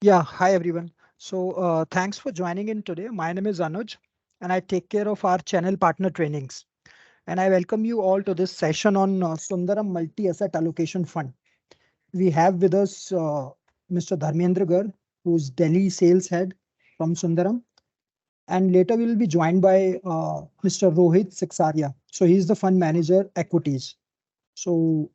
Yeah, hi everyone. Thanks for joining in today. My name is Anuj, and I take care of our channel partner trainings. And I welcome you all to this session on Sundaram Multi Asset Allocation Fund. We have with us Mr. Dharmendra Garg, who's Delhi sales head from Sundaram, and later we will be joined by Mr. Rohit Seksaria. So he's the fund manager equities. Mr.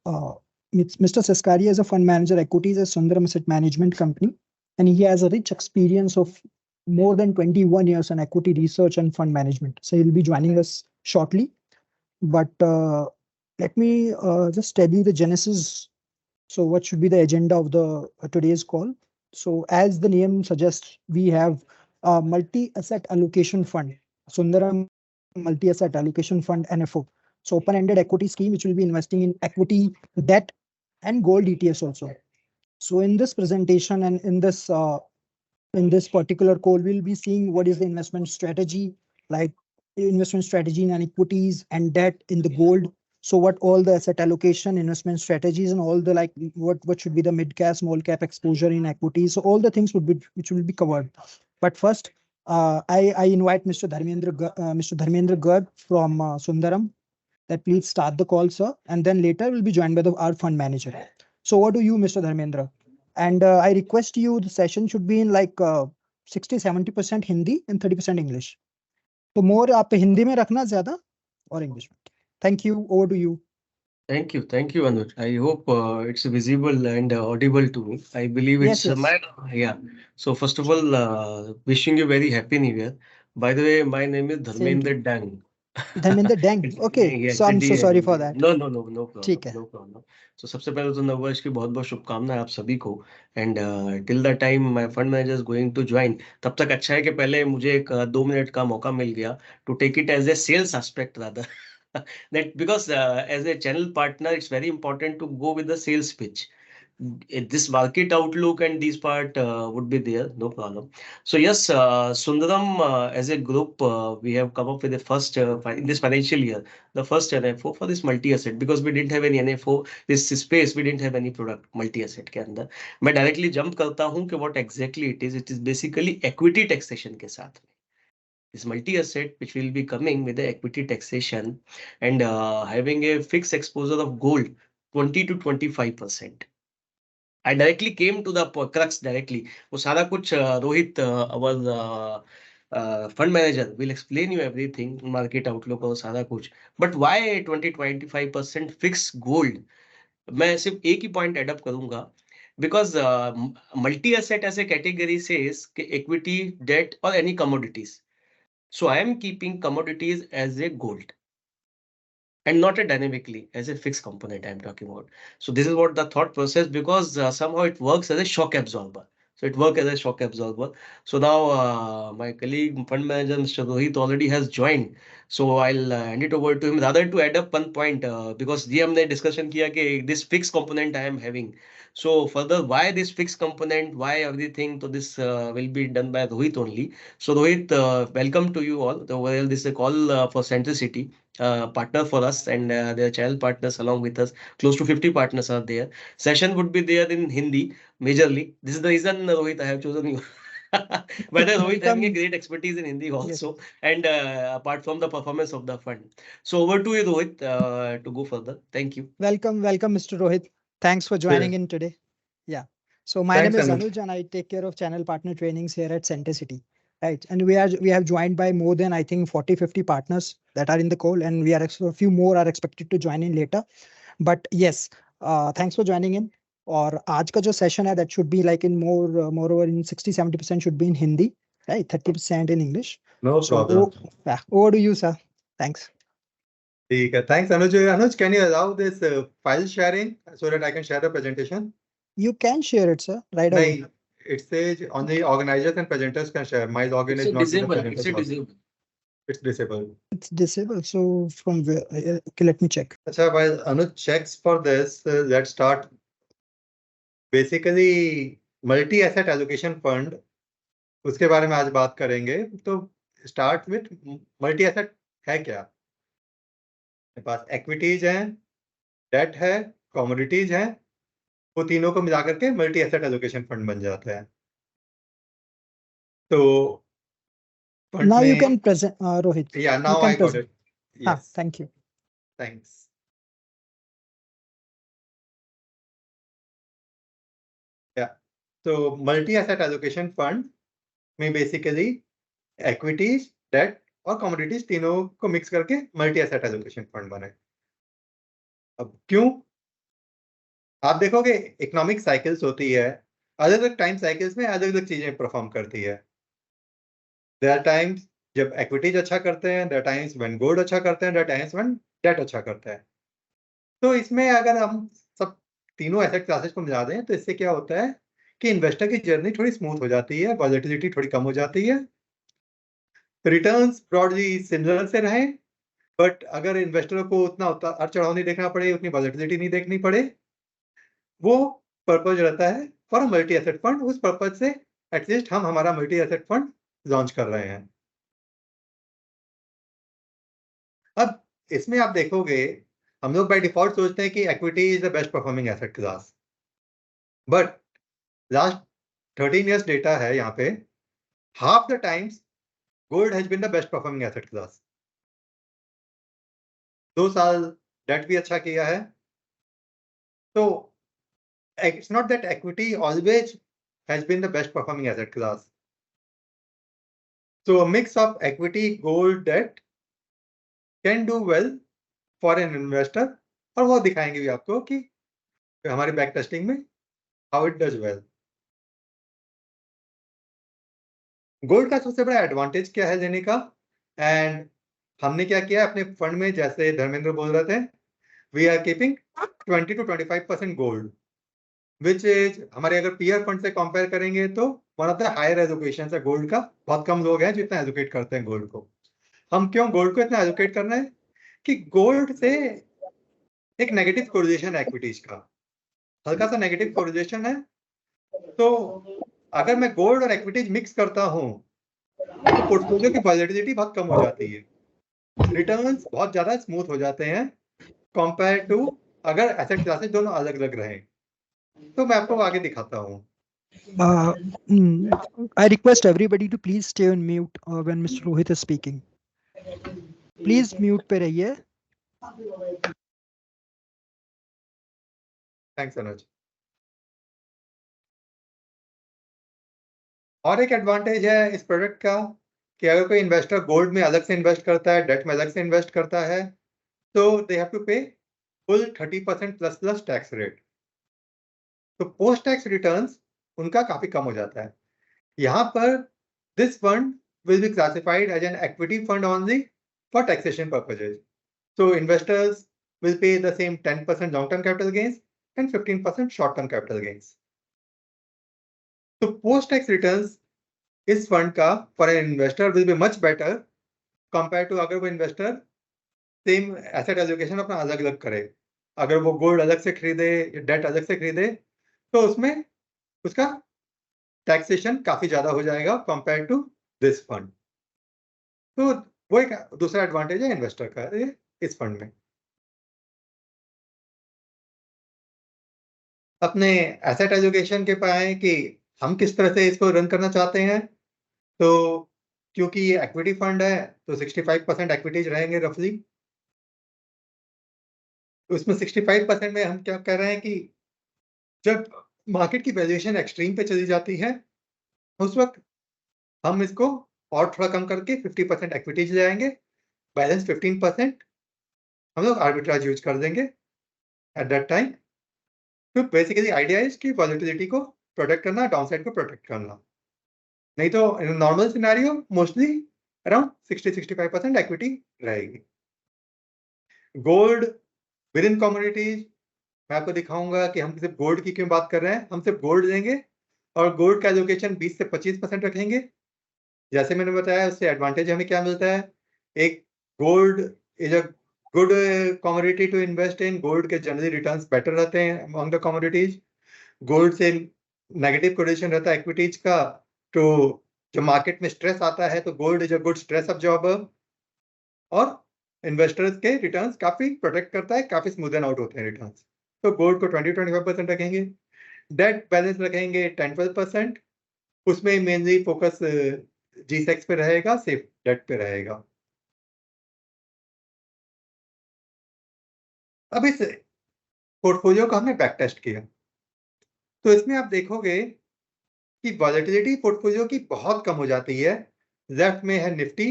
Seskaria is a fund manager equities at Sundaram Asset Management Company, and he has a rich experience of more than 21 years in equity research and fund management. So he'll be joining us shortly. But let me just tell you the genesis. So what should be the agenda of the today's call? So as the name suggests, we have a multi-asset allocation fund, Sundaram Multi-Asset Allocation Fund (NFO). So open-ended equity scheme which will be investing in equity, debt, and gold ETFs also. So in this presentation and in this particular call, we'll be seeing what is the investment strategy, like investment strategy in equities and debt in the gold. So what all the asset allocation, investment strategies, and all the like what should be the mid cap, small cap exposure in equities. So all the things would be which will be covered. But first, I invite Mr. Dharmendra Garg from Sundaram that please start the call, sir, and then later we'll be joined by our fund manager. So over to you, Mr. Dharmendra. And I request you, the session should be in like 60-70% Hindi and 30% English. तो मोर आप हिंदी में रखना ज्यादा और English में. Thank you. Over to you. Thank you, Anuj. I hope it's visible and audible to me. I believe Yes, it's yes. yeah. So first of all, wishing you very happy New Year. By the way, my name is Same to Dharmender you. Dang. Dharmender Dang. Okay. Yeah, So it's a I'm so D. sorry for that. No, no, no, no problem, ठीक है. no problem. So सबसे पहले तो नववर्ष की बहुत बहुत शुभकामनाएं आप सभी को. And till the time my fund manager is going to join, तब तक अच्छा है कि पहले मुझे एक 2 मिनट का मौका मिल गया to take it as a sales aspect rather. That because as a channel partner, it's very important to go with the sales pitch. This market outlook and this part would be there, no problem. So yes, Sundaram as a group, we have come up with the first in this financial year, the first NFO for this multi-asset, because we didn't have any NFO this space, we didn't have any product multi-asset के अंदर. मैं directly jump करता हूँ कि what exactly it is basically equity taxation के साथ में. This multi-asset which will be coming with the equity taxation and having a fixed exposure of gold 20 to 25%. I directly came to the crux directly. वो सारा कुछ Rohit our fund manager will explain you everything, market outlook और सारा कुछ. But why 20-25% fixed gold? मैं सिर्फ एक ही point add up करूंगा. Because multi asset as a category says equity, debt or any commodities. So I am keeping commodities as a gold and not a dynamically as a fixed component I'm talking about. So this is what the thought process, because somehow it works as a shock absorber. So it works as a shock absorber. So now my colleague fund manager Mr. Rohit already has joined. So I'll hand it over to him rather to add up one point because जी हमने discussion किया कि this fixed component I am having. So further, why this fixed component, why everything? So this will be done by Rohit only. So Rohit, welcome to you all. So well, this is a call for Centricity partner for us, and their channel partners along with us. Close to 50 partners are there. Session would be there in Hindi majorly. This is the reason, Rohit, I have chosen you. Whether Rohit having a Welcome. great expertise in Hindi Yes, also, yes. and apart from the performance of the fund. So over to you, Rohit, to go further. Thank you. Welcome, Mr. Rohit. Thanks for Yeah. joining in today. Yeah. So my name Thanks, is Anuj. Anuj, and I take care of channel partner trainings here at Centricity. Right. And we have joined by more than I think 40-50 partners that are in the call, and a few more are expected to join in later. But yes, thanks for joining in. और आज का जो session है that should be like in moreover in 60-70% should be in Hindi, right? 30% in English. No So problem. yeah, over to you, sir. Thanks. ठीक है. Thanks, Anuj. Anuj, can you allow this file sharing so that I can share the presentation? You can share it, sir, right away. No, it says only organizers and presenters can share. My login It's is a not to the disable. It's presenters a login. disable. It's disabled. It's disabled. So from where? Okay, let me check. अच्छा, while Anuj checks for this, let's start. Basically, multi-asset allocation fund, उसके बारे में आज बात करेंगे. तो start with multi-asset है क्या? मेरे पास equities हैं, debt है, commodities हैं. वो तीनों को मिलाकर के मल्टी एसेट एलोकेशन फंड बन जाता है. तो fund Now you में- can present, Rohit. Yeah, now can I got present. it. Yes, Thank you. thanks. Yeah, so multi-asset allocation fund में basically equities, debt और commodities तीनों को मिक्स करके multi-asset allocation fund बने। अब क्यों? आप देखोगे इकोनॉमिक साइकिल्स होती है, अलग अलग टाइम साइकिल्स में अलग अलग चीजें परफॉर्म करती है। देयर आर टाइम्स जब इक्विटीज अच्छा करते हैं, देयर टाइम्स व्हेन गोल्ड अच्छा करते हैं, देयर टाइम्स व्हेन डेट अच्छा करता है। तो इसमें अगर हम सब तीनों एसेट क्लासेस को मिला दें तो इससे क्या होता है कि इन्वेस्टर की जर्नी थोड़ी स्मूथ हो जाती है, वॉलेटिलिटी थोड़ी कम हो जाती है, रिटर्न्स ब्रॉडली सिमिलर से रहें, बट अगर इन्वेस्टरों को उतना उतार चढ़ाव नहीं देखना पड़े, उतनी वॉलेटिलिटी नहीं देखनी पड़े, वो पर्पज रहता है फॉर मल्टी एसेट फंड। उस पर्पज से एटलीस्ट हम हमारा मल्टी एसेट फंड लॉन्च कर रहे हैं। अब इसमें आप देखोगे हम लोग बाय डिफॉल्ट सोचते हैं कि equity is the best performing asset class, but last 13 years data है यहाँ पे, half the times gold has been the best performing asset class। 2 साल डेट भी अच्छा किया है, तो it's not that equity always has been the best performing asset class। So a mix of equity, gold, debt can do well for an investor, और वो दिखाएंगे भी आपको कि हमारी बैक टेस्टिंग में how it does well। Gold का सबसे बड़ा एडवांटेज क्या है लेने का, एंड हमने क्या किया अपने फंड में, जैसे धर्मेंद्र बोल रहे थे, we are keeping 20 to 25% gold, which is हमारे अगर पीयर फंड से कंपेयर करेंगे तो one of the higher education है गोल्ड का। बहुत कम लोग हैं जो इतना एजुकेट करते हैं गोल्ड को। हम क्यों गोल्ड को इतना एजुकेट कर रहे हैं कि गोल्ड से एक नेगेटिव कोरिलेशन है इक्विटीज का, हल्का सा नेगेटिव कोरिलेशन है। तो अगर मैं गोल्ड और इक्विटीज मिक्स करता हूं तो पोर्टफोलियो की वॉलेटिलिटी बहुत कम हो जाती है, रिटर्न्स बहुत ज्यादा स्मूथ हो जाते हैं कंपेयर टू अगर एसेट क्लासेस दोनों अलग अलग रहें। तो मैं आपको आगे दिखाता हूं। I request everybody to please stay on mute when Mr. Rohit is speaking. Please mute पे रहिए। थैंक्स अनुज। और एक एडवांटेज है इस प्रोडक्ट का कि अगर कोई इन्वेस्टर गोल्ड में अलग से इन्वेस्ट करता है, डेट में अलग से इन्वेस्ट करता है, तो they have to pay full 30% plus plus tax rate. तो पोस्ट टैक्स रिटर्न्स उनका काफी कम हो जाता है। यहाँ पर this fund will be classified as an equity fund only for taxation purposes. So investors will pay the same 10% long-term capital gains and 15% short-term capital gains. So post-tax returns इस fund का for an investor will be much better compared to अगर वो investor same asset allocation अपना अलग अलग करे। अगर वो गोल्ड अलग से खरीदे, डेट अलग से खरीदे, तो उसमें उसका टैक्सेशन काफी ज्यादा हो जाएगा कंपेयर टू दिस फंड। तो वो एक दूसरा एडवांटेज है इन्वेस्टर का इस फंड में। अपने एसेट एलोकेशन के पाए कि हम किस तरह से इसको रन करना चाहते हैं। तो क्योंकि ये इक्विटी फंड है तो 65% इक्विटीज रहेंगे रफली। उसमें 65% में हम क्या कर रहे हैं कि जब मार्केट की वैल्यूएशन एक्सट्रीम पे चली जाती है उस वक्त हम इसको और थोड़ा कम करके 50% इक्विटीज ले आएंगे, बैलेंस 15% हम लोग आर्बिट्राज यूज कर देंगे एट दैट टाइम। तो बेसिकली आइडिया इज कि वॉलेटिलिटी को प्रोटेक्ट करना, डाउनसाइड को प्रोटेक्ट करना। नहीं तो in normal scenario mostly around 60-65% equity रहेगी। गोल्ड विद इन कमोडिटीज मैं आपको दिखाऊंगा कि हम सिर्फ गोल्ड की क्यों बात कर रहे हैं। हम सिर्फ गोल्ड लेंगे और गोल्ड का एलोकेशन 20 से 25% रखेंगे। जैसे मैंने बताया उससे एडवांटेज हमें क्या मिलता है। एक gold is a good commodity to invest in. Gold के जनरली रिटर्न्स बेटर रहते हैं अमंग द कमोडिटीज। गोल्ड से नेगेटिव कोरिलेशन रहता है इक्विटीज का, तो जब मार्केट में स्ट्रेस आता है तो gold is a good stress absorber और इन्वेस्टर्स के रिटर्न्स काफी प्रोटेक्ट करता है, काफी स्मूदन आउट होते हैं रिटर्न्स। तो गोल्ड को 20-25% रखेंगे, डेट बैलेंस रखेंगे 10-12%, उसमें मेनली फोकस G-Secs पे रहेगा, सेफ डेट पे रहेगा। अब इस पोर्टफोलियो को हमने बैक टेस्ट किया, तो इसमें आप देखोगे कि वॉलेटिलिटी पोर्टफोलियो की बहुत कम हो जाती है। लेफ्ट में है निफ्टी,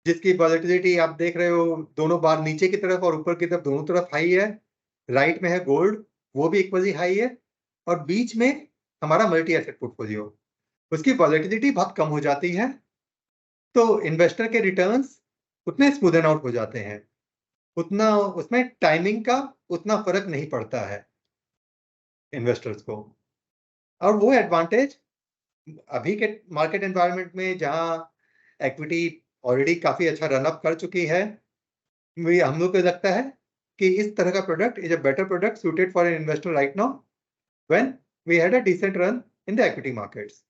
जिसकी वॉलेटिलिटी आप देख रहे हो दोनों बार नीचे की तरफ और ऊपर की तरफ दोनों तरफ हाई है। राइट में है गोल्ड, वो भी इक्वली हाई है। और बीच में हमारा मल्टी एसेट पोर्टफोलियो, उसकी वॉलेटिलिटी बहुत कम हो जाती है, तो इन्वेस्टर के रिटर्न्स उतने स्मूदन आउट हो जाते हैं, उतना उसमें टाइमिंग का उतना फर्क नहीं पड़ता है इन्वेस्टर्स को। और वो एडवांटेज अभी के मार्केट एनवायरनमेंट में जहां इक्विटी ऑलरेडी काफी अच्छा रन अप कर चुकी है, हम लोग को लगता है कि इस तरह का product is a better product suited for an investor right now when we had a decent run in the equity markets.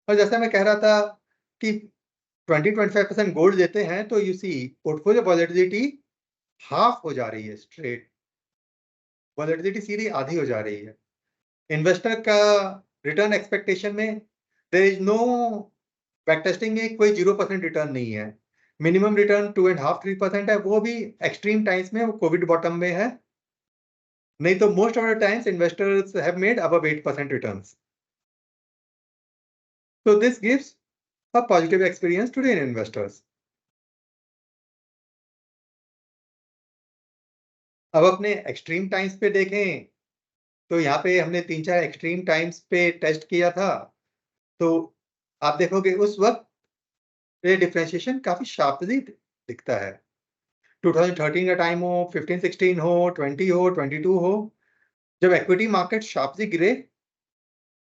और जैसा मैं कह रहा था कि 20-25% गोल्ड लेते हैं तो you see portfolio volatility half हो जा रही है, स्ट्रेट वॉलेटिलिटी सीधी आधी हो जा रही है। इन्वेस्टर का रिटर्न एक्सपेक्टेशन में there is no back testing में कोई 0% रिटर्न नहीं है। मिनिमम रिटर्न 2.5-3% है, वो भी एक्सट्रीम टाइम्स में, वो कोविड बॉटम में है। नहीं तो most of the times investors have made above 8% returns. So this gives a positive experience to the investors. अब अपने एक्सट्रीम टाइम्स पे देखें तो यहाँ पे हमने 3-4 एक्सट्रीम टाइम्स पे टेस्ट किया था, तो आप देखोगे उस वक्त ये डिफरेंशिएशन काफी शार्पली दिखता है। 2013 का टाइम हो, 15-16 हो, 20 हो, 22 हो, जब इक्विटी मार्केट शार्पली गिरे,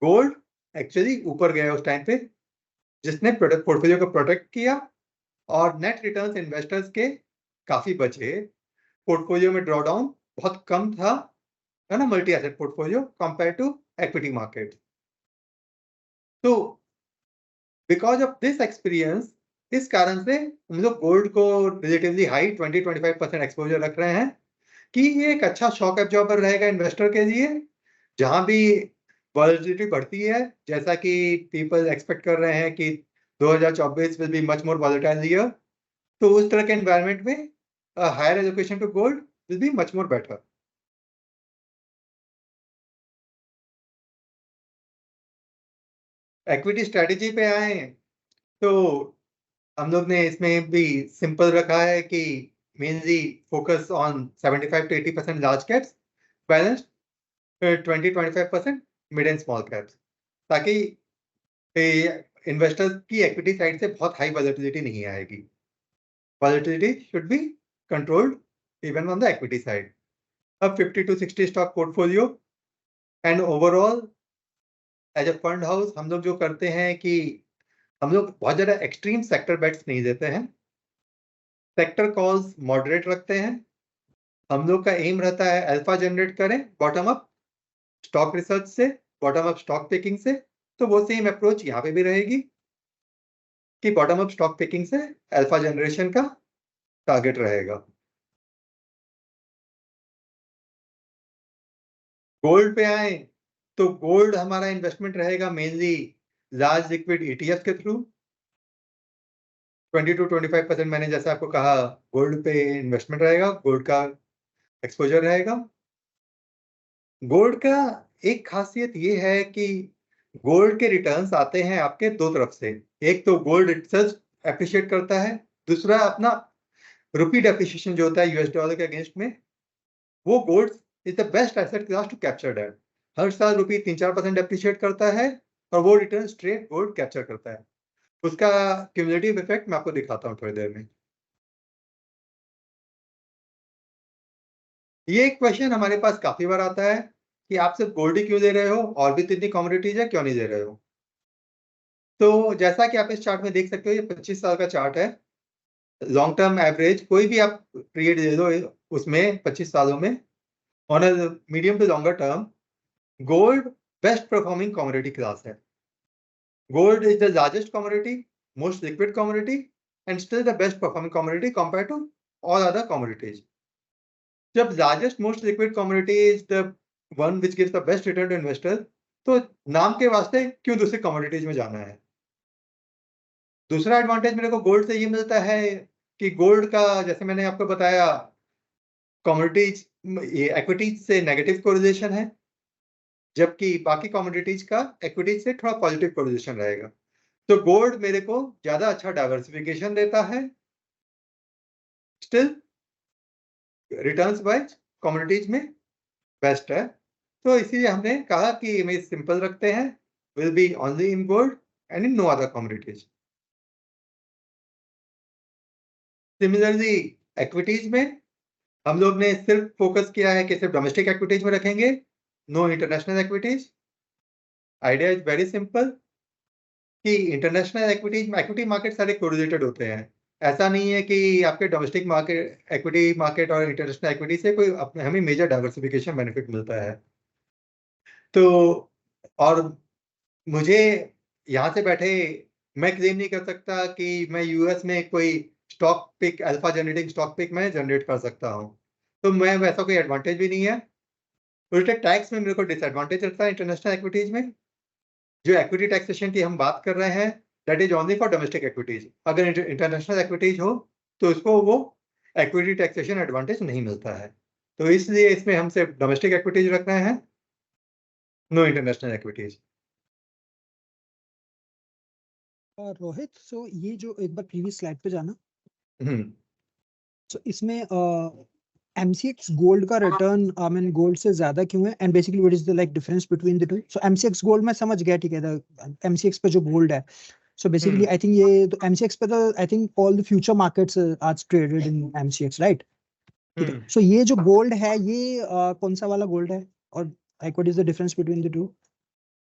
गोल्ड एक्चुअली ऊपर गया उस टाइम पे, जिसने प्रोडक्ट पोर्टफोलियो को प्रोटेक्ट किया और नेट रिटर्न्स इन्वेस्टर्स के काफी बचे। पोर्टफोलियो में ड्रॉडाउन बहुत कम था, है ना, multi asset portfolio compare to equity market. तो बिकॉज ऑफ दिस एक्सपीरियंस, इस कारण से हम लोग गोल्ड को रिलेटिवली हाई 20-25% एक्सपोजर रख रहे हैं कि ये एक अच्छा शॉक एब्जॉर्बर रहेगा इन्वेस्टर के लिए। जहां भी वॉलेटिलिटी बढ़ती है, जैसा कि पीपल एक्सपेक्ट कर रहे हैं कि 2024 will be much more volatile year, तो उस तरह के एनवायरनमेंट में higher allocation to gold will be much more better. Equity strategy पे आए तो हम लोग ने इसमें भी सिंपल रखा है कि mainly focus on 75-80% large caps, balance 20-25% mid and small caps, ताकि इन्वेस्टर्स की इक्विटी साइड से बहुत हाई वॉलेटिलिटी नहीं आएगी। Volatility should be controlled even on the equity side. अब 50-60 stock portfolio and overall as a fund house हम लोग जो करते हैं कि हम लोग बहुत ज्यादा एक्सट्रीम सेक्टर बेट्स नहीं देते हैं, सेक्टर कॉल्स मॉडरेट रखते हैं। हम लोग का एम रहता है अल्फा जनरेट करें बॉटम अप स्टॉक रिसर्च से, बॉटम अप स्टॉक पिकिंग से। तो वो सेम अप्रोच यहाँ पे भी रहेगी कि बॉटम अप स्टॉक पिकिंग से अल्फा जनरेशन का टारगेट रहेगा। गोल्ड पे आए तो गोल्ड हमारा इन्वेस्टमेंट रहेगा मेनली लार्ज लिक्विड ETF के थ्रू। 20-25% मैंने जैसा आपको कहा गोल्ड पे इन्वेस्टमेंट रहेगा, गोल्ड का एक्सपोजर रहेगा। गोल्ड का एक खासियत ये है कि गोल्ड के रिटर्न्स आते हैं आपके दो तरफ से। एक तो गोल्ड इटसेल्फ एप्रिशिएट करता है, दूसरा अपना रुपी डेप्रिसिएशन जो होता है US डॉलर के अगेंस्ट में, वो gold is the best asset class to capture that. हर साल रुपी 3-4% डेप्रिशिएट करता है और वो रिटर्न स्ट्रेट गोल्ड कैप्चर करता है। उसका क्यूमुलेटिव इफेक्ट मैं आपको दिखाता हूँ थोड़ी देर में। ये एक क्वेश्चन हमारे पास काफी बार आता है कि आप सिर्फ गोल्ड ही क्यों दे रहे हो, और भी तो इतनी कमोडिटीज है, क्यों नहीं दे रहे हो। तो जैसा कि आप इस चार्ट में देख सकते हो, ये 25 साल का चार्ट है। लॉन्ग टर्म एवरेज कोई भी आप पीरियड ले लो उसमें 25 सालों में, on a medium to longer term gold best performing commodity class है। Gold is the largest commodity, most liquid commodity and still the best performing commodity compare to all other commodities. जब largest most liquid commodity is the one which gives the best return to investor, तो नाम के वास्ते क्यों दूसरे commodities में जाना है। दूसरा एडवांटेज मेरे को गोल्ड से ये मिलता है कि गोल्ड का, जैसे मैंने आपको बताया, कमोडिटीज ये इक्विटीज से नेगेटिव कोरिलेशन है, जबकि बाकी कमोडिटीज का इक्विटीज से थोड़ा पॉजिटिव कोरिलेशन रहेगा। तो गोल्ड मेरे को ज्यादा अच्छा डाइवर्सिफिकेशन देता है, स्टिल रिटर्न्स वाइज कमोडिटीज में बेस्ट है। तो इसीलिए हमने कहा कि इमेज सिंपल रखते हैं, will be only in gold and in no other commodities. Similarly equities में हम लोग ने सिर्फ फोकस किया है कि सिर्फ डोमेस्टिक इक्विटीज में रखेंगे, no international equities. Idea is very simple कि इंटरनेशनल इक्विटीज में इक्विटी मार्केट सारे कोरिलेटेड होते हैं। ऐसा नहीं है कि आपके डोमेस्टिक मार्केट, इक्विटी मार्केट और इंटरनेशनल इक्विटी से कोई हमें मेजर डाइवर्सिफिकेशन बेनिफिट मिलता है। तो और मुझे यहाँ से बैठे मैं क्लेम नहीं कर सकता कि मैं यूएस में कोई stock pick, alpha generating stock pick मैं जनरेट कर सकता हूँ, तो मैं वैसा कोई एडवांटेज भी नहीं है। उल्टे टैक्स में मेरे को डिसएडवांटेज रहता है इंटरनेशनल इक्विटीज में। जो इक्विटी टैक्सेशन की हम बात कर रहे हैं, that is only for domestic equities. अगर इंटरनेशनल इक्विटीज हो तो उसको वो इक्विटी टैक्सेशन एडवांटेज नहीं मिलता है। तो इसलिए इसमें हम सिर्फ डोमेस्टिक इक्विटीज रख रहे हैं, नो इंटरनेशनल इक्विटीज। रोहित, सो ये जो एक बार प्रीवियस स्लाइड पे जाना, सो इसमें MCX गोल्ड का रिटर्न आई मीन गोल्ड से ज्यादा क्यों है, and basically what is the like difference between the two. So MCX gold मैं समझ गया, ठीक है, MCX पे जो गोल्ड है, सो बेसिकली आई थिंक ये तो MCX पे तो I think all the future markets आज ट्रेडेड इन MCX, राइट? ठीक है, सो ये जो गोल्ड है ये कौन सा वाला गोल्ड है, और like what is the difference between the two?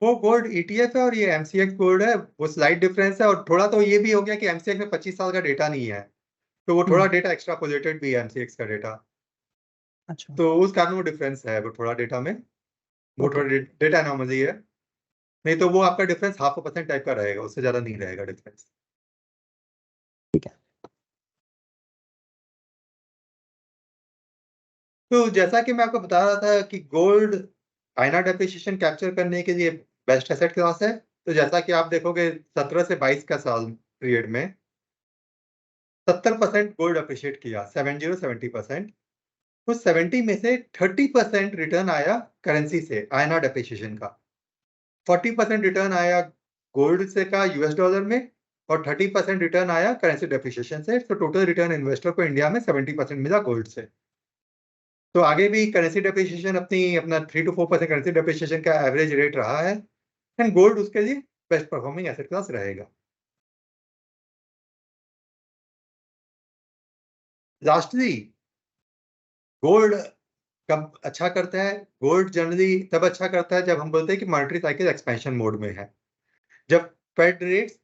वो गोल्ड ETF है और ये MCX गोल्ड है, वो स्लाइड डिफरेंस है। और थोड़ा तो ये भी हो गया कि MCX में 25 साल का डेटा नहीं है, तो वो थोड़ा डेटा एक्स्ट्रापोलेटेड भी है MCX का डेटा। अच्छा, तो उस कारण वो डिफरेंस है, वो थोड़ा डेटा में, वो थोड़ा डेटा एनोमली है। नहीं तो वो आपका डिफरेंस 0.5% टाइप का रहेगा, उससे ज्यादा नहीं रहेगा डिफरेंस। ठीक है। तो जैसा कि मैं आपको बता रहा था कि गोल्ड आईएनआर डेप्रिसिएशन कैप्चर करने के लिए बेस्ट एसेट क्लास है। तो जैसा कि आप देखोगे 17 से 22 का साल पीरियड में 70% गोल्ड अप्रिशिएट किया, 70% उस 70 में से 30% रिटर्न आया करेंसी से, आईएनआर डेप्रिसिएशन का। 40% रिटर्न आया गोल्ड से का यूएस डॉलर में, और 30% रिटर्न आया करेंसी डेप्रिसिएशन से। तो टोटल रिटर्न इन्वेस्टर को इंडिया में 70% मिला गोल्ड से। तो आगे भी करेंसी डेप्रिसिएशन अपना 3 to 4% करेंसी डेप्रिसिएशन का एवरेज रेट रहा है, एंड गोल्ड उसके लिए बेस्ट परफॉर्मिंग एसेट क्लास रहेगा। लास्टली, गोल्ड कब अच्छा करता है? गोल्ड जनरली तब अच्छा करता है जब हम बोलते हैं कि मॉनेटरी साइकिल एक्सपेंशन मोड में है। जब फेड रेट्स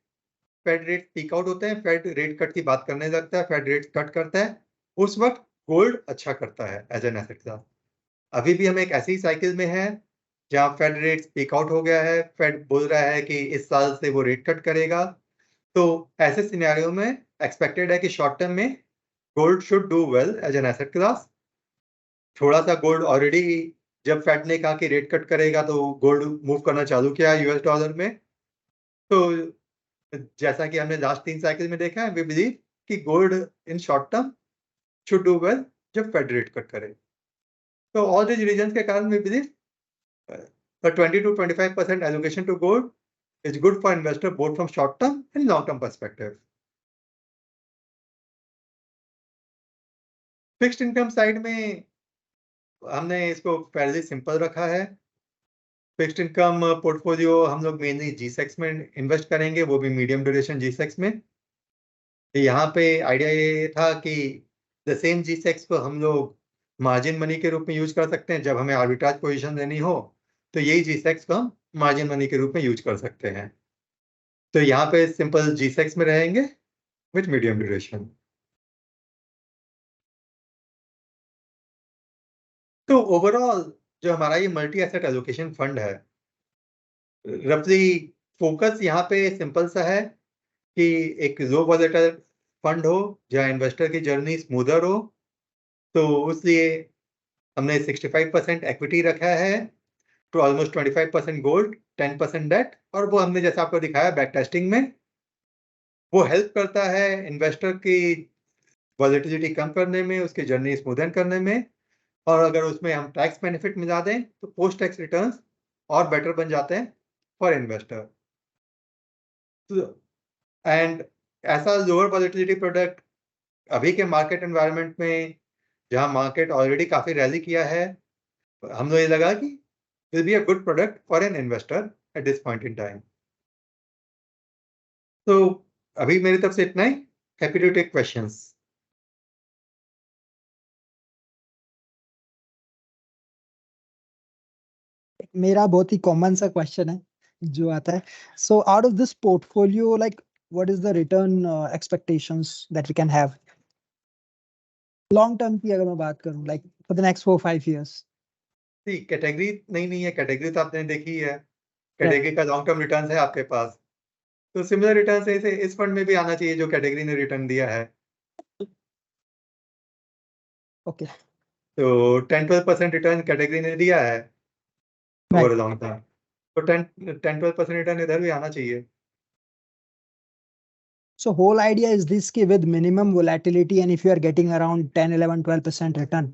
पीक आउट होते हैं, फेड रेट कट की बात करने लगता है, फेड रेट कट करता है, उस वक्त गोल्ड अच्छा करता है एज एन एसेट क्लास। अभी भी हम एक ऐसी साइकिल में है जहां फेड रेट पीक आउट हो गया है, फेड बोल रहा है कि इस साल से वो रेट कट करेगा। तो ऐसे सिनेरियो में एक्सपेक्टेड है कि शॉर्ट टर्म में gold should do well as an asset class. थोड़ा सा गोल्ड ऑलरेडी, जब फेड ने कहा कि रेट कट करेगा तो गोल्ड मूव करना चालू किया यूएस डॉलर में। तो जैसा कि हमने लास्ट 3 साइकिल में देखा है, वी बिलीव कि gold in short term should do well जब फेड रेट कट करे। तो ऑल दिस रीजंस के कारण we believe 20 to 25% allocation to gold is good for investor both from short term and long term perspective. Fixed income side में हमने इसको fairly simple रखा है। फिक्स्ड इनकम पोर्टफोलियो हम लोग मेनली G-Secs में इन्वेस्ट करेंगे, वो भी मीडियम ड्यूरेशन G-Secs में। यहाँ पे आइडिया ये था कि द सेम G-Secs को हम लोग मार्जिन मनी के रूप में यूज कर सकते हैं। जब हमें आर्बिट्राज पोजीशन लेनी हो तो यही G-Secs को हम मार्जिन मनी के रूप में यूज कर सकते हैं। तो यहाँ पे सिंपल G-Secs में रहेंगे विथ मीडियम ड्यूरेशन। तो ओवरऑल जो हमारा ये मल्टी एसेट एलोकेशन फंड है, रफली फोकस यहाँ पे सिंपल सा है कि एक लो वॉलेटाइल फंड हो जहाँ इन्वेस्टर की जर्नी स्मूदर हो। तो उसलिए हमने 65% इक्विटी रखा है, तो ऑलमोस्ट 25% गोल्ड, 10% डेट, और वो हमने जैसा आपको दिखाया बैक टेस्टिंग में, वो हेल्प करता है इन्वेस्टर की वॉलेटिलिटी कम करने में, उसकी जर्नी स्मूदन करने में, और अगर उसमें हम टैक्स बेनिफिट मिला दें तो पोस्ट टैक्स रिटर्न्स और बेटर बन जाते हैं फॉर इन्वेस्टर। एंड ऐसा लोअर वॉलेटिलिटी प्रोडक्ट अभी के मार्केट एनवायरनमेंट में, जहां मार्केट ऑलरेडी काफी रैली किया है, हम ये लगा कि will be a good product for an investor at this point in time. तो अभी मेरी तरफ से इतना ही। Happy to take questions. मेरा बहुत ही कॉमन सा क्वेश्चन है जो आता है, so out of this portfolio like what is the return expectations that we can have long term की, अगर मैं बात करूं like for the next 4-5 years? Category नहीं है, कैटेगरी तो आपने देखी है, कैटेगरी का लॉन्ग टर्म रिटर्न है आपके पास, तो सिमिलर रिटर्न से इस फंड में भी आना चाहिए जो कैटेगरी ने रिटर्न दिया है। ओके, तो 10-12% रिटर्न कैटेगरी ने दिया है ओवर लॉन्ग टर्म, तो 10-12% रिटर्न इधर भी आना चाहिए। so whole idea is this ki with minimum volatility, and if you are getting around 10, 11, 12% return,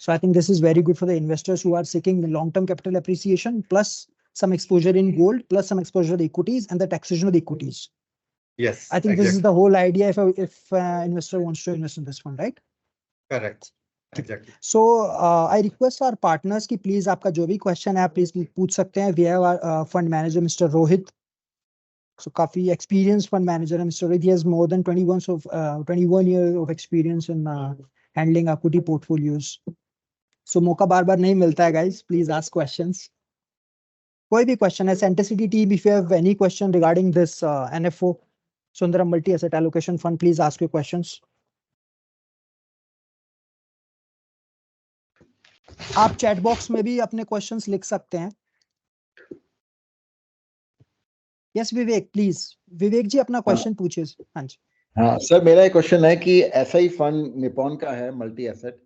so I think this is very good for the investors who are seeking long term capital appreciation plus some exposure in gold plus some exposure to equities and the taxation of the equities. Yes, I think this is the whole idea if investor wants to invest in this fund, right? correct, exactly. So I request our partners ki please आपका जो भी question है आप please पूछ सकते हैं. We have our fund manager Mr. Rohit. So काफी experienced fund manager है Mr. Rohit. He has more than 21 years of experience in handling equity portfolios. So मौका बार बार नहीं मिलता है guys. Please ask questions. कोई भी question है, Centricity team, if you have any question regarding this NFO Sundaram Multi Asset Allocation Fund, please ask your questions. आप chat box में भी अपने क्वेश्चंस लिख सकते हैं. यस विवेक, प्लीज विवेक जी अपना क्वेश्चन पूछिए. हाँ जी. हाँ सर, मेरा एक क्वेश्चन है कि ऐसा ही फंड निपॉन का है मल्टी एसेट,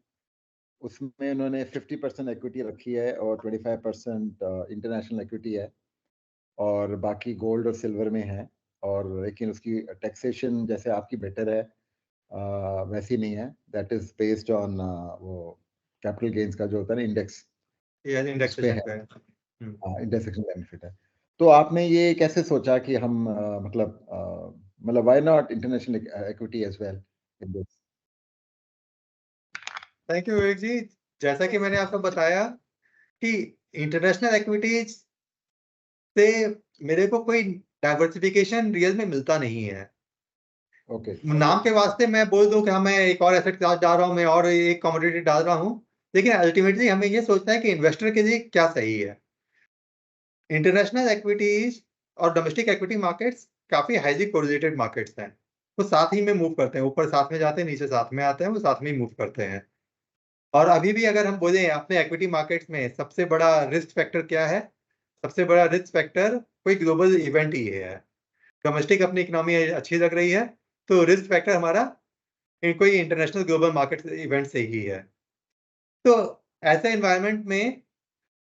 उसमें उन्होंने 50% इक्विटी रखी है और 25% इंटरनेशनल इक्विटी है और बाकी गोल्ड और सिल्वर में है, और लेकिन उसकी टैक्सेशन जैसे आपकी बेटर है वैसी नहीं है, दैट इज बेस्ड ऑन वो कैपिटल गेन्स का जो होता है ना इंडेक्स, इंडेक्सेशन बेनिफिट है. तो आपने ये कैसे सोचा कि हम मतलब why not international equity as well in this? Thank you Vivek ji. जैसा कि मैंने आपको बताया कि इंटरनेशनल इक्विटीज से मेरे को कोई डाइवर्सिफिकेशन रियल में मिलता नहीं है. ओके, नाम के वास्ते मैं बोल दूं कि हाँ मैं एक और एसेट क्लास डाल रहा हूँ, मैं और एक कमोडिटी डाल रहा हूँ, लेकिन अल्टीमेटली हमें ये सोचना है कि इन्वेस्टर के लिए क्या सही है. इंटरनेशनल इक्विटीज और डोमेस्टिक इक्विटी मार्केट्स काफी हाईली कोरिलेटेड मार्केट्स हैं, वो साथ ही में मूव करते हैं, ऊपर साथ में जाते हैं, नीचे साथ में आते हैं, वो साथ में ही मूव करते हैं. और अभी भी अगर हम बोले अपने इक्विटी मार्केट्स में सबसे बड़ा रिस्क फैक्टर क्या है, सबसे बड़ा रिस्क फैक्टर कोई ग्लोबल इवेंट ही है. डोमेस्टिक अपनी इकोनॉमी अच्छी लग रही है तो रिस्क फैक्टर हमारा कोई इंटरनेशनल ग्लोबल मार्केट इवेंट से ही है. तो ऐसे एनवायरनमेंट में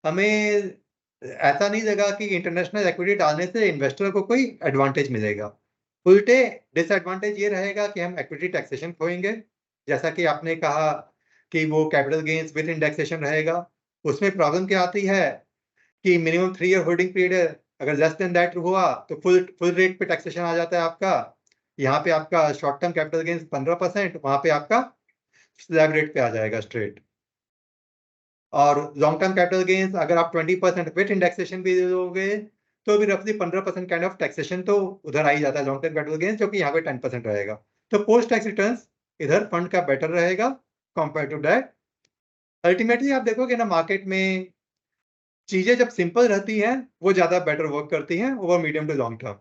हमें ऐसा नहीं लगा कि इंटरनेशनल इक्विटी डालने से इन्वेस्टर को कोई एडवांटेज मिलेगा. उल्टे डिसएडवांटेज ये रहेगा कि हम इक्विटी टैक्सेशन खोएंगे. जैसा कि आपने कहा कि वो कैपिटल गेन्स विद इंडेक्सेशन रहेगा, उसमें प्रॉब्लम क्या आती है कि मिनिमम 3 ईयर होल्डिंग पीरियड है, अगर लेस देन दैट हुआ तो फुल रेट पे टैक्सेशन आ जाता है आपका. यहाँ पे आपका शॉर्ट टर्म कैपिटल गेन्स 15%, वहां पे आपका स्लैब रेट पे आ जाएगा स्ट्रेट. और लॉन्ग टर्म कैपिटल गेन्स अगर आप 20% विद इंडेक्सेशन भी दोगे तो भी रफली 15% काइंड ऑफ टैक्सेशन तो उधर आ ही जाता है लॉन्ग टर्म कैपिटल गेन्स, जो कि यहाँ पे 10% रहेगा. तो पोस्ट टैक्स रिटर्न्स इधर फंड का बेटर रहेगा कंपेयर टू दैट. अल्टीमेटली आप देखोगे ना मार्केट में चीजें जब सिंपल रहती हैं वो ज्यादा बेटर वर्क करती हैं over medium to long term.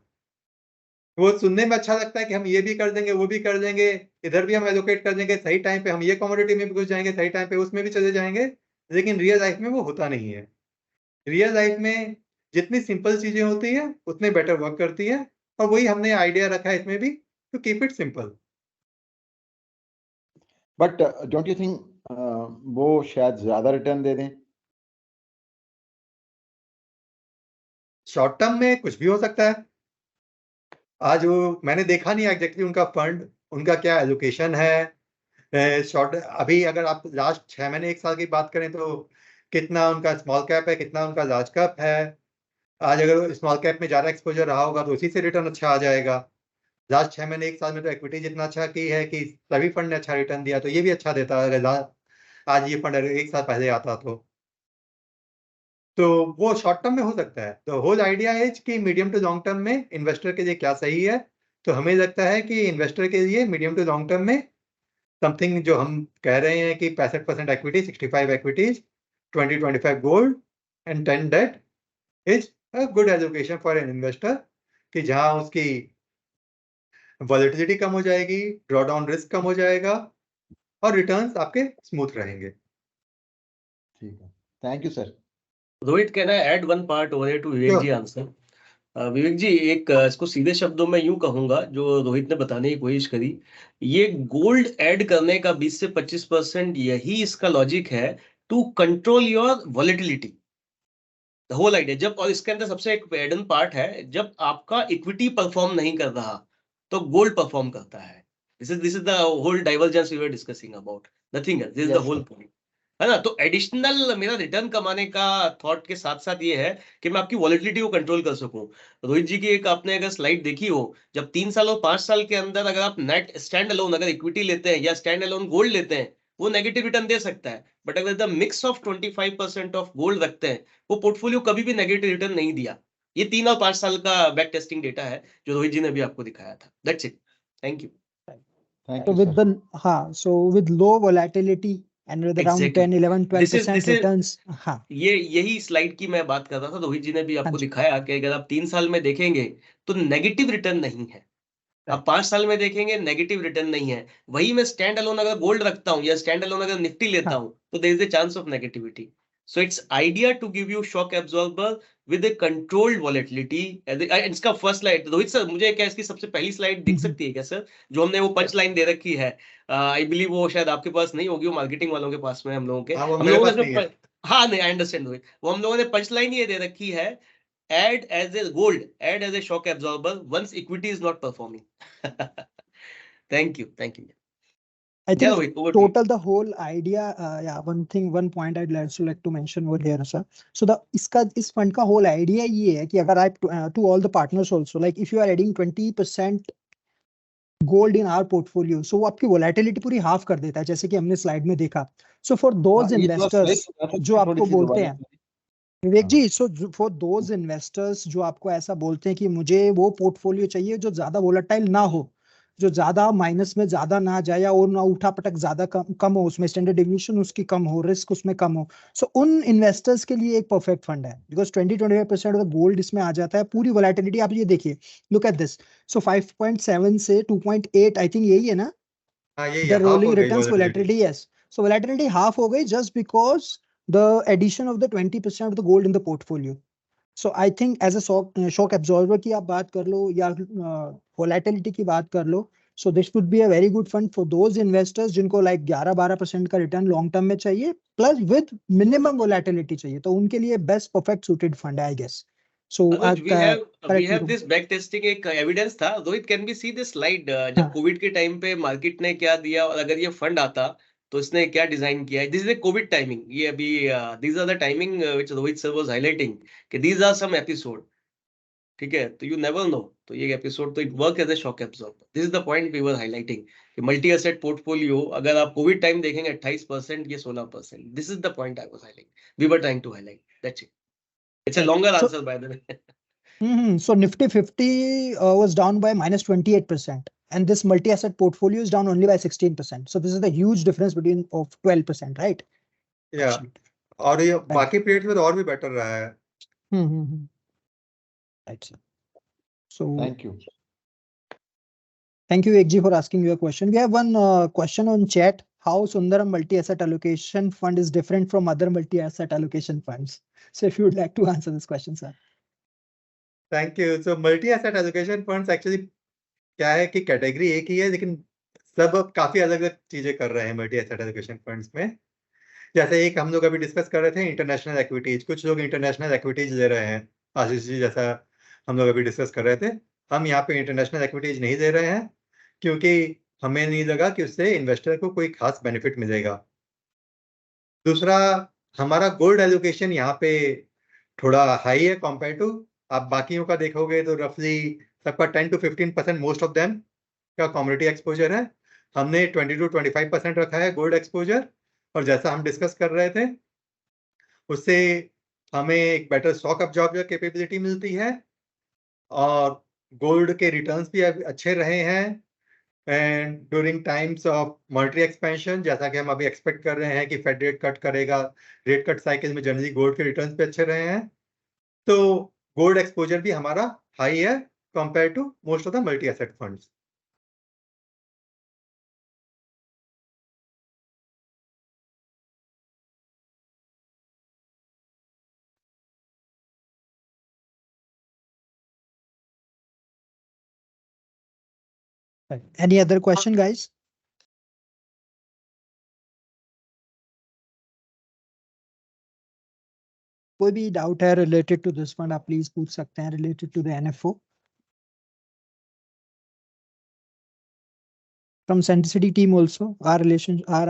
वो सुनने में अच्छा लगता है कि हम ये भी कर देंगे, वो भी कर देंगे, इधर भी हम एलोकेट कर देंगे, सही टाइम पे हम ये कमोडिटी में भी घुस जाएंगे, सही टाइम पे उसमें भी चले जाएंगे, लेकिन रियल लाइफ में वो होता नहीं है. रियल लाइफ में जितनी सिंपल चीजें होती हैं उतने बेटर वर्क करती है, और वही हमने आइडिया रखा है इसमें भी, to keep it simple. But don't you think वो शायद ज्यादा रिटर्न दे दें। शॉर्ट टर्म में कुछ भी हो सकता है। आज वो मैंने देखा नहीं एग्जैक्टली उनका फंड, उनका क्या एलोकेशन है शॉर्ट। अभी अगर आप लास्ट 6 महीने 1 साल की बात करें तो कितना उनका स्मॉल कैप है, कितना उनका लार्ज कैप है। आज अगर स्मॉल कैप में ज्यादा एक्सपोजर रहा होगा तो उसी से रिटर्न अच्छा आ जाएगा। लास्ट 6 महीने 1 साल में तो इक्विटी जितना अच्छा की है कि सभी फंड ने अच्छा रिटर्न दिया, तो ये भी अच्छा देता है अगर आज ये फंड अगर 1 साल पहले आता तो वो शॉर्ट टर्म में हो सकता है। तो होल आइडिया है कि मीडियम टू लॉन्ग टर्म में इन्वेस्टर के लिए क्या सही है। तो हमें लगता है कि इन्वेस्टर के लिए मीडियम टू लॉन्ग टर्म में समथिंग जो हम कह रहे हैं कि 65% equity, 65 equities, 20-25 gold and 10 debt is a good education for an investor, कि जहां उसकी वॉलेटिलिटी कम हो जाएगी, ड्रॉ डाउन रिस्क कम हो जाएगा और रिटर्न्स आपके स्मूथ रहेंगे। ठीक है, thank you sir. Rohit, can I add one part over here to Vivek ji answer? Vivek ji, एक इसको सीधे शब्दों में यूं कहूंगा जो रोहित ने बताने की कोशिश करी, ये गोल्ड ऐड करने का 20 से 25% यही इसका लॉजिक है, to control your volatility, the whole idea. जब, और इसके अंदर सबसे एक एडन पार्ट है, जब आपका इक्विटी परफॉर्म नहीं कर रहा तो गोल्ड परफॉर्म करता है। This is the whole divergence we were discussing about, nothing else, this is the Yes, whole sir. Point, है ना। तो एडिशनल मेरा रिटर्न कमाने का थॉट के साथ साथ ये है कि मैं आपकी वॉलेटिलिटी को कंट्रोल कर सकूं। रोहित जी की एक आपने अगर स्लाइड देखी हो, जब 3 साल और 5 साल के अंदर अगर आप नेट स्टैंड अलोन अगर इक्विटी लेते हैं या स्टैंड अलोन गोल्ड लेते हैं, वो नेगेटिव रिटर्न दे सकता है। बट अगर the mix of 25% of gold रखते हैं, वो पोर्टफोलियो कभी भी नेगेटिव रिटर्न नहीं दिया। ये 3 और 5 साल का बैक टेस्टिंग डेटा है जो रोहित जी ने भी आपको दिखाया था। That's it, thank you. Thank So you, with sir. so with low volatility and with around Exactly. 10, 11, This is 12% returns, हाँ यही स्लाइड की मैं बात कर रहा था। रोहित जी ने भी हाँ आपको जी, दिखाया कि अगर आप 3 साल में देखेंगे तो नेगेटिव रिटर्न नहीं है, आप 5 साल में देखेंगे नेगेटिव रिटर्न नहीं है। वही मैं स्टैंड अलोन अगर गोल्ड रखता हूं या स्टैंड अलोन अगर निफ्टी लेता हाँ हूं तो there is a chance of negativity. So it's idea to give you shock absorber with a controlled volatility. इसका फर्स्ट स्लाइड रोहित सर, मुझे क्या इसकी सबसे पहली स्लाइड दिख सकती है क्या सर, जो हमने वो पंच लाइन दे रखी है? आई बिलीव वो शायद आपके पास नहीं होगी, वो मार्केटिंग वालों के पास में हम लोगों के, हाँ, वो हम मेरे लोगों पास ने नहीं है। हाँ नहीं, आई अंडरस्टैंड रोहित, वो हम लोगों ने पंच लाइन ये दे रखी है, add as a gold, add as a shock absorber once equity is not performing. Thank you, thank you. I Yeah, think Rohit, over to you. total the whole idea, yeah, one point I'd also like to mention over here, sir. So the इस fund का whole idea ये है कि अगर आप to all the partners also, like if you are adding 20% gold in our portfolio, so वो आपकी volatility पूरी half कर देता है, जैसे कि हमने slide में देखा. So for those हाँ, ये तो आप सही investors बता रहे हैं, जो थोड़ी आपको सी बोलते दोबारा हैं, सुनिए। विवेक हाँ। जी, सो फॉर दोज इन्वेस्टर्स जो आपको ऐसा बोलते हैं कि मुझे वो पोर्टफोलियो चाहिए जो ज्यादा वोलेटाइल ना हो, जो ज्यादा माइनस में ज्यादा ना जाए और ना उठा पटक ज्यादा कम हो, उसमें स्टैंडर्ड डेविएशन उसकी कम हो, रिस्क उसमें कम हो, सो उन इन्वेस्टर्स के लिए एक परफेक्ट फंड है, बिकॉज 20-25% ऑफ गोल्ड इसमें आ जाता है। पूरी वोलेटिलिटी आप ये देखिए, लुक एट दिस, सो 5.7 से 2.8, आई थिंक यही है ना, हाँ, यही द है, हाफ रोलिंग हो गई returns volatility. volatility, yes, so volatility half हो गई just because the addition of the 20% of the gold in the portfolio. So I think as a shock absorber की आप बात कर लो या volatility की बात कर लो, so this would be a very good fund for those investors जिनको like 11-12% का रिटर्न लॉन्ग टर्म में चाहिए प्लस विद मिनिमम वोलेटिलिटी चाहिए, तो उनके लिए बेस्ट परफेक्ट सुटेड फंड है, I guess. So Anuj, we correct have this back testing एक एविडेंस था। Rohit, can be see this slide, जब हाँ कोविड के टाइम पे मार्केट ने क्या दिया और अगर ये फंड आता तो इसने क्या डिजाइन किया है। This is a covid timing, ये अभी these are the timing which Rohit sir was highlighting कि दीज आर सम एपिसोड, ठीक है, तो यू नेवर नो, तो ये एपिसोड तो it work as a shock absorber. This is the point we were highlighting कि मल्टी एसेट पोर्टफोलियो अगर आप कोविड टाइम देखेंगे 28%, ये 16%, this is the point I was highlighting, we were trying to highlight, that's it. It's a longer so answer by the way. so Nifty 50 was down by minus 28%, and this multi-asset portfolio is down only by 16%. So this is the huge difference between of 12%, right? या Absolutely. और ये Right. बाकी period में तो और भी better रहा है। Right, sir. So Thank you. thank you, Ekji, for asking your question. We have one question on chat. How Sundaram multi-asset allocation fund is different from other multi-asset allocation funds? So if you would like to answer this question, sir. Thank you. So multi asset allocation funds actually क्या है कि category एक ही है, लेकिन सब काफी अलग अलग चीजें कर रहे हैं मल्टी एसेट एलोकेशन फंड्स में। जैसे एक हम लोग अभी डिस्कस कर रहे थे इंटरनेशनल एक्विटीज, कुछ लोग इंटरनेशनल एक्विटीज ले रहे हैं, आशीष जी जैसा हम लोग अभी डिस्कस कर रहे थे। हम यहाँ पे इंटरनेशनल एक्विटीज नहीं दे रहे हैं क्योंकि हमें नहीं लगा कि उससे इन्वेस्टर को कोई खास बेनिफिट मिलेगा। दूसरा, हमारा गोल्ड एलोकेशन यहाँ पे थोड़ा हाई है कंपेयर टू, आप बाकियों का देखोगे तो रफली सबका 10 to 15% मोस्ट ऑफ देम का कमोडिटी एक्सपोजर है। हमने 20 to 25% रखा है गोल्ड एक्सपोजर, और जैसा हम डिस्कस कर रहे थे उससे हमें एक बेटर स्टॉक अब्जॉर्बर कैपेबिलिटी मिलती है, और गोल्ड के रिटर्न्स भी अच्छे रहे हैं। And during times of monetary expansion, जैसा कि हम अभी एक्सपेक्ट कर रहे हैं कि फेड रेट कट करेगा, रेट कट साइकिल में जनरली गोल्ड के रिटर्न्स भी अच्छे रहे हैं। तो गोल्ड एक्सपोजर भी हमारा हाई है compare to most of the multi asset funds. Any other question, guys? कोई भी डाउट है रिलेटेड टू दिस फंड आप प्लीज पूछ सकते हैं related to the NFO from Centricity team also, our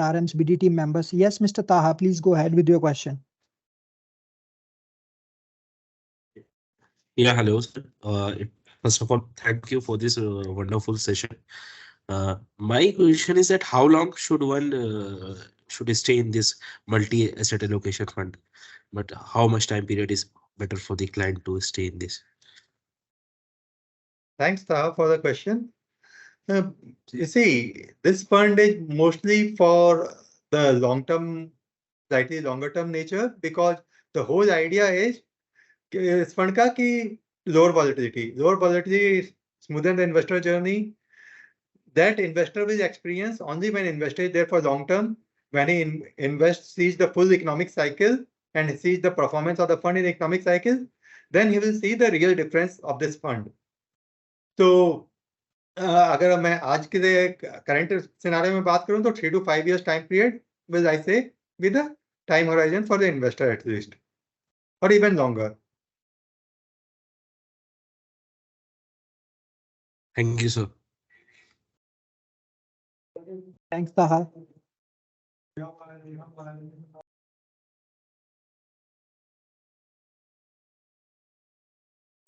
RM's BD team members. Yes, Mr. Taha, please go ahead with your question. Yeah, hello, sir. First of all, thank you for this wonderful session. My question is that how long should one should stay in this multi-asset allocation fund? But how much time period is better for the client to stay in this? Thanks, Taha, for the question. You see, this fund is mostly for the long-term, slightly longer-term nature, because the whole idea is इस fund का कि lower volatility is smoothen the investor journey. That investor will experience only when investor is there for long term. When he invests, sees the full economic cycle and sees the performance of the fund in economic cycle, then he will see the real difference of this fund. So अगर मैं आज के current scenario में बात करूं तो 3 to 5 years time period will I say with a time horizon for the investor at least, or even longer. Thank you, sir. Thanks, Taha. There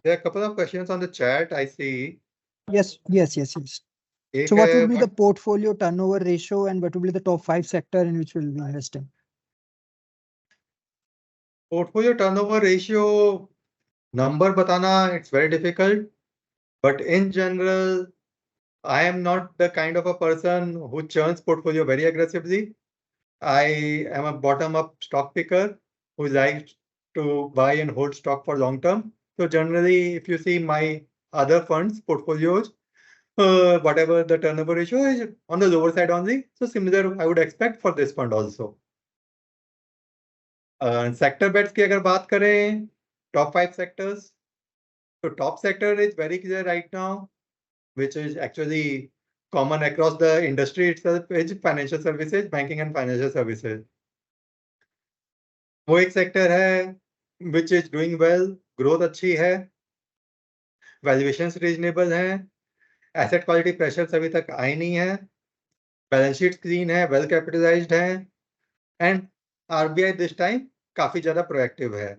are a couple of questions on the chat I see. Yes. एक So what है, will be the portfolio turnover ratio and what will be the top 5 sector in which we'll be investing? portfolio turnover ratio number बताना it's very difficult, but in general I am not the kind of a person who churns portfolio very aggressively. I am a bottom-up stock picker who likes to buy and hold stock for long term. So generally, if you see my other funds portfolios, whatever the turnover ratio is on the lower side only. So similar I would expect for this fund also. Sector bets की अगर बात करें, top 5 sectors, so top sector is very clear right now, which is actually common across the industry itself, is financial services, banking and financial services. वो एक sector है which is doing well, growth अच्छी है, valuations reasonable हैं, asset quality pressures अभी तक आई नहीं है, balance sheet clean है, well capitalized है, and RBI this time काफी ज्यादा प्रोएक्टिव है।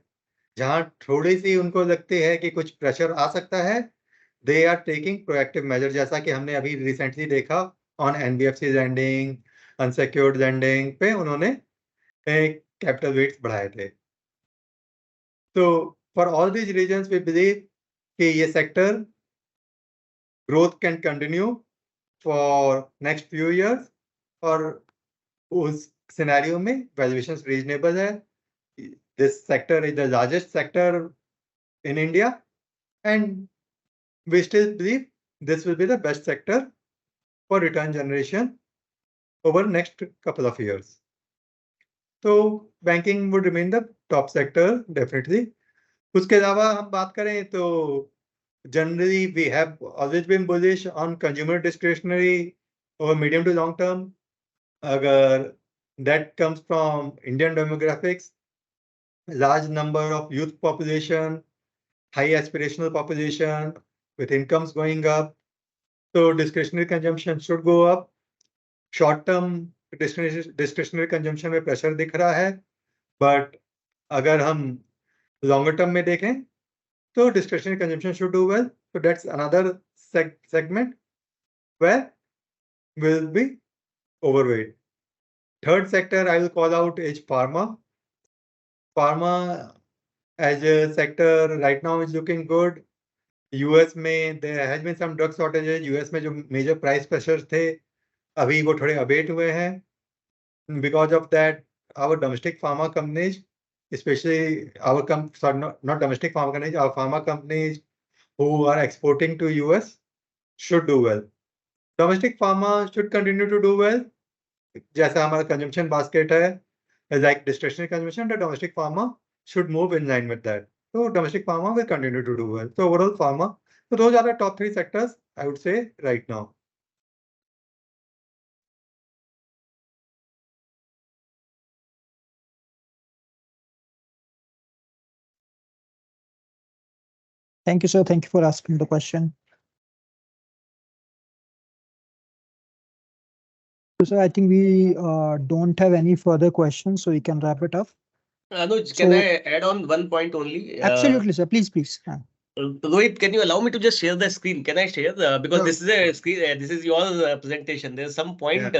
जहां थोड़ी सी उनको लगती है कि कुछ प्रेशर आ सकता है, they are taking proactive measure, जैसा कि हमने अभी रिसेंटली देखा on NBFC lending, unsecured lending पे उन्होंने कैपिटल वेट्स बढ़ाए थे। तो for all these reasons we believe कि ये sector growth can continue for next few years, और उस सिनेरियो में वैल्यूएशंस रीजनेबल है। This sector is the largest sector in India, and we still believe this will be the best sector for return generation over next couple of years. So banking would remain the top sector definitely. उसके अलावा हम बात करें तो generally we have always been bullish on consumer discretionary over medium to long term, agar that comes from Indian demographics, large number of youth population, high aspirational population with incomes going up, so discretionary consumption should go up. Short term discretionary consumption में pressure दिख रहा है, but अगर हम longer term में देखें तो discretionary consumption should do well. So that's another segment where will be overweight. Third sector I will call out is pharma. Pharma as a sector right now is looking good. US में there has been some drug shortages. US में जो major price pressures थे अभी वो थोड़े abate हुए हैं. Because of that, our domestic pharma companies, especially our not domestic pharma companies, our pharma companies who are exporting to US should do well. Domestic pharma should continue to do well. जैसा हमारा consumption basket है, like discretionary consumption, the domestic pharma should move in line with that. So domestic pharma will continue to do well. So overall pharma. So those are the top 3 sectors I would say right now. Thank you, sir. Thank you for asking the question. So, sir, I think we don't have any further questions, so we can wrap it up. Anuj, can So- I add on one point only? Absolutely, sir. Please, please. Rohit, can you allow me to just share the screen? Can I share because Sure. this is a screen. This is your presentation. There's some point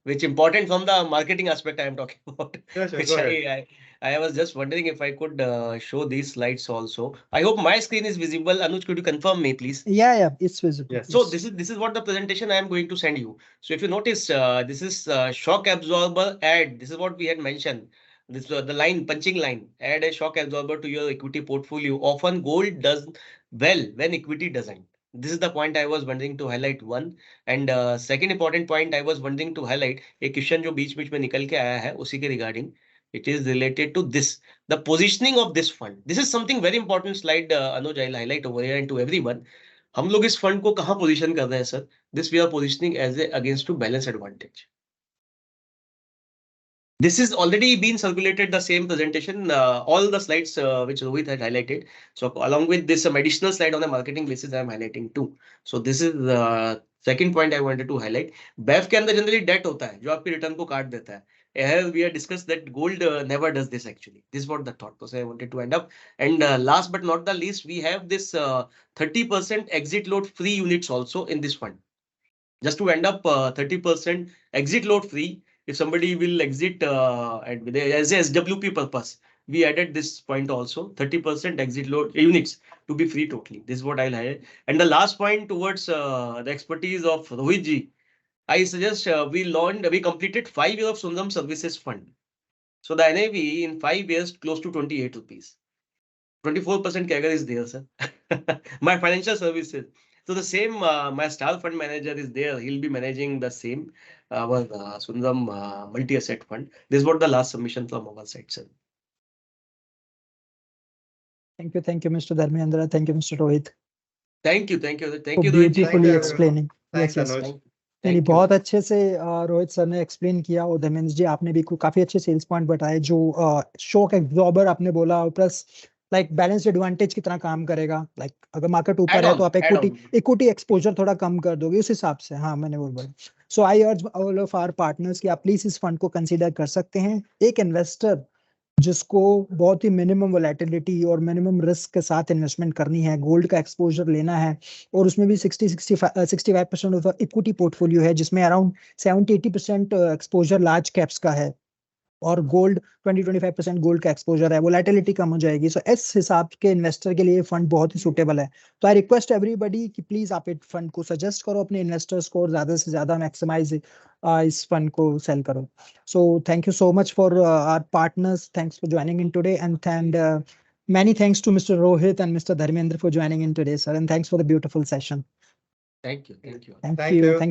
which important from the marketing aspect I am talking about. Yes, sir, Which go ahead. I was just wondering if I could show these slides also. I hope my screen is visible. Anuj, could you confirm me, please? Yeah, it's visible. Yes. So this is what the presentation I am going to send you. So if you notice, this is shock absorber add. This is what we had mentioned. This the line punching line. Add a shock absorber to your equity portfolio. Often gold does well when equity doesn't. This is the point I was wanting to highlight one. And second important point I was wanting to highlight. एक question जो बीच में निकल के आया है उसी के regarding. It is related to this. The positioning of this fund. This is something very important slide. Anuj, I'll highlight over here and to everyone. हम लोग इस फंड को कहाँ पोजीशन कर रहे हैं sir? This we are positioning as a against to balance advantage. This is already been circulated the same presentation, all the slides which Rohit had highlighted. So along with this, some additional slide on the marketing basis I am highlighting too. So this is the second point I wanted to highlight. BEF के अंदर generally debt होता है जो आपकी return को काट देता है. Here we have discussed that gold never does this actually. This is what the thought process I wanted to end up. And last but not the least, we have this 30% exit load free units also in this fund. Just to end up 30% exit load free. If somebody will exit as a SWP purpose, we added this point also 30% exit load units to be free totally. This is what I'll highlight. And the last point towards the expertise of Rohit ji, I suggest we completed 5 years of Sundaram Services Fund. So the NAV in 5 years close to 28 rupees. 24% CAGR is there, sir. My financial services. So the same, my star fund manager is there. He'll be managing the same, our Sundaram multi-asset fund. This is what the last submission from our side, sir. Thank you, Mr. Dharmendra. Thank you, Mr. Rohit. Thank you, For Rohit ji. beautifully you, explaining. Thanks, Yes, Anuj. नहीं, Thank you. बहुत अच्छे से Rohit sir ने explain किया और धर्मेंद्र जी आपने भी काफी अच्छे सेल्स पॉइंट बताए जो शॉक एब्जॉर्बर आपने बोला और प्लस लाइक बैलेंस एडवांटेज की तरह काम करेगा लाइक अगर मार्केट ऊपर है तो आप इक्विटी एक्सपोजर थोड़ा कम कर दोगे उस हिसाब से हाँ मैंने वो बोला सो आई अर्ज ऑल ऑफ आवर पार्टनर्स कि आप प्लीज इस फंड को कंसीडर कर सकते हैं एक इन्वेस्टर जिसको बहुत ही मिनिमम वोलेटिलिटी और मिनिमम रिस्क के साथ इन्वेस्टमेंट करनी है गोल्ड का एक्सपोजर लेना है और उसमें भी 65% ऑफ इक्विटी पोर्टफोलियो है जिसमें अराउंड 70-80% एक्सपोजर लार्ज कैप्स का है और गोल्ड 20-25% गोल्ड का एक्सपोजर है वोलेटिलिटी कम हो जाएगी सो इस हिसाब के इन्वेस्टर के लिए फंड बहुत ही सूटेबल है तो आई रिक्वेस्ट एवरीबॉडी कि प्लीज आप इस फंड को सजेस्ट करो अपने इन्वेस्टर्स को और ज्यादा से ज्यादा मैक्सिमाइज इस फंड को सेल करो so thank you so much for our partners thanks for joining in today and many thanks to Mr. Rohit and Mr. Dharmendra for joining in today sir and thanks for the beautiful session Thank you. thank you